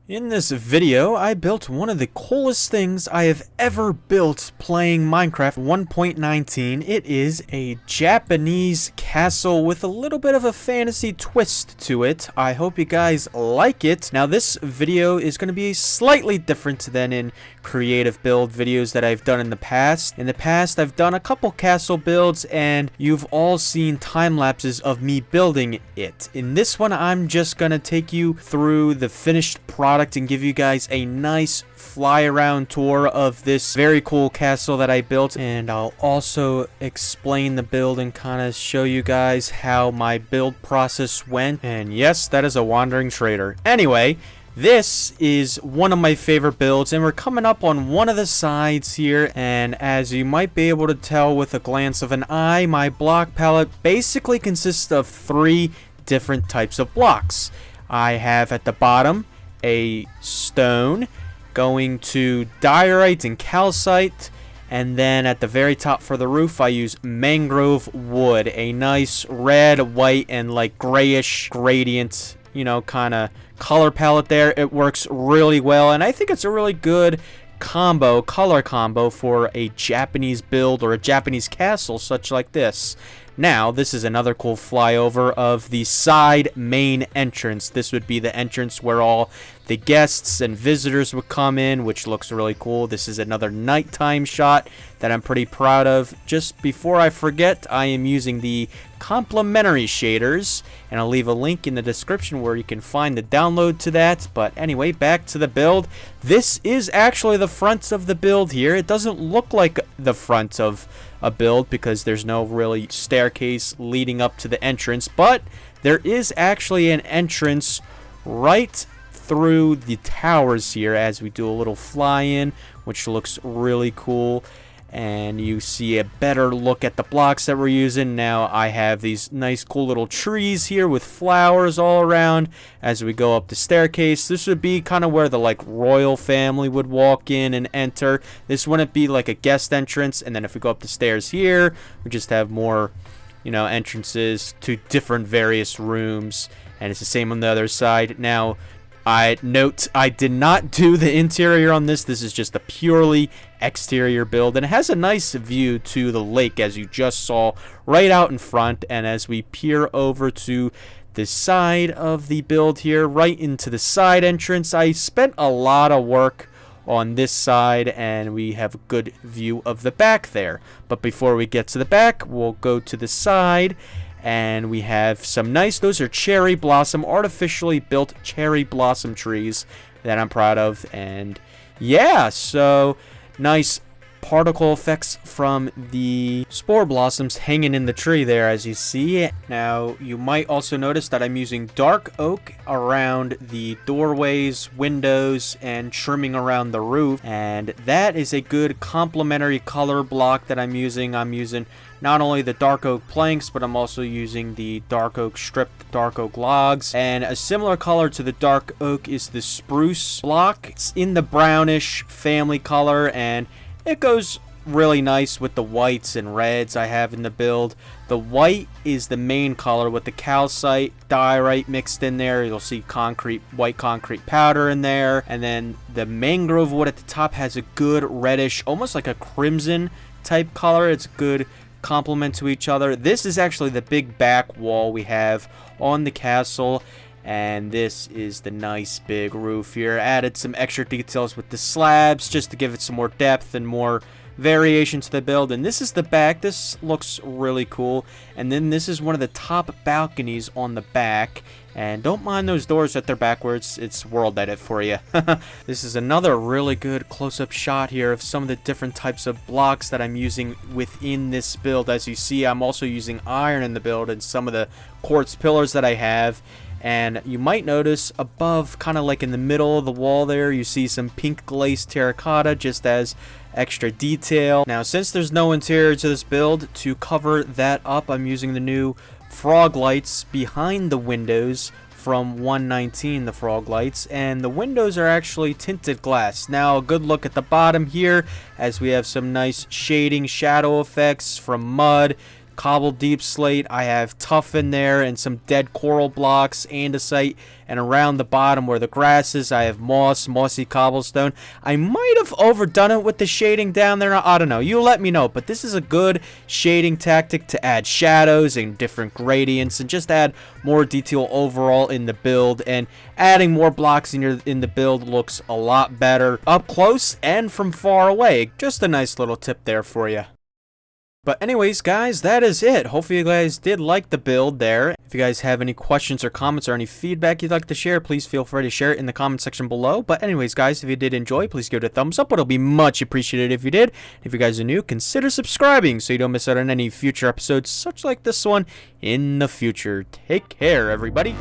In this video, I built one of the coolest things I have ever built playing Minecraft 1.19. It is a Japanese castle with a little bit of a fantasy twist to it. I hope you guys like it. Now, this video is going to be slightly different than in creative build videos that I've done in the past. In the past, I've done a couple castle builds, and you've all seen time lapses of me building it. In this one, I'm just going to take you through the finished product and give you guys a nice fly around tour of this very cool castle that I built, and I'll also explain the build and kind of show you guys how my build process went. And yes, that is a wandering trader. Anyway, this is one of my favorite builds, and we're coming up on one of the sides here, and as you might be able to tell with a glance of an eye, my block palette basically consists of 3 different types of blocks. I have at the bottom a stone, going to diorite and calcite, and then at the very top for the roof I use mangrove wood, a nice red, white, and like grayish gradient, you know, kind of color palette there. It works really well, and I think it's a really good color combo for a Japanese build or a Japanese castle such like this. Now, this is another cool flyover of the side main entrance. This would be the entrance where all the guests and visitors would come in, which looks really cool. This is another nighttime shot that I'm pretty proud of. Just before I forget, I am using the complementary shaders, and I'll leave a link in the description where you can find the download to that. But anyway, back to the build. This is actually the front of the build here. It doesn't look like the front of a build because there's no really staircase leading up to the entrance, but there is actually an entrance right through the towers here as we do a little fly-in, which looks really cool. And you see a better look at the blocks that we're using. Now I have these nice cool little trees here with flowers all around as we go up the staircase. This would be kind of where the like royal family would walk in and enter. This wouldn't be like a guest entrance. And then if we go up the stairs here, we just have more, you know, entrances to different various rooms. And it's the same on the other side. Now, I did not do the interior on this. This is just a purely exterior build, and it has a nice view to the lake as you just saw right out in front. And as we peer over to the side of the build here, right into the side entrance, I spent a lot of work on this side, and we have a good view of the back there. But before we get to the back, we'll go to the side. And we have some nice, those are cherry blossom, artificially built cherry blossom trees that I'm proud of. And yeah, so nice particle effects from the spore blossoms hanging in the tree there, as you see. Now, you might also notice that I'm using dark oak around the doorways, windows, and trimming around the roof. And that is a good complementary color block that I'm using. I'm using not only the dark oak planks, but I'm also using the dark oak stripped dark oak logs. And a similar color to the dark oak is the spruce block. It's in the brownish family color, and it goes really nice with the whites and reds I have in the build. The white is the main color with the calcite, diorite mixed in there. You'll see white concrete powder in there. And then the mangrove wood at the top has a good reddish, almost like a crimson type color. It's a good complement to each other. This is actually the big back wall we have on the castle. And this is the nice big roof here. Added some extra details with the slabs just to give it some more depth and more variation to the build. And this is the back. This looks really cool. And then this is one of the top balconies on the back. And don't mind those doors that they're backwards. It's world edit for you. This is another really good close-up shot here of some of the different types of blocks that I'm using within this build. As you see, I'm also using iron in the build and some of the quartz pillars that I have. And you might notice above, kind of like in the middle of the wall there, you see some pink glazed terracotta just as extra detail. Now, since there's no interior to this build, to cover that up, I'm using the new frog lights behind the windows from 119, the frog lights, and the windows are actually tinted glass. Now, a good look at the bottom here, as we have some nice shading shadow effects from mud cobble deep slate. I have tuff in there and some dead coral blocks, andesite, and around the bottom where the grass is, I have mossy cobblestone. I might have overdone it with the shading down there. I don't know. You let me know. But this is a good shading tactic to add shadows and different gradients and just add more detail overall in the build. And adding more blocks in the build looks a lot better up close and from far away. Just a nice little tip there for you. But anyways, guys, that is it. Hopefully you guys did like the build there. If you guys have any questions or comments or any feedback you'd like to share, please feel free to share it in the comment section below. But anyways, guys, if you did enjoy, please give it a thumbs up. It'll be much appreciated if you did. If you guys are new, consider subscribing so you don't miss out on any future episodes such like this one in the future. Take care, everybody.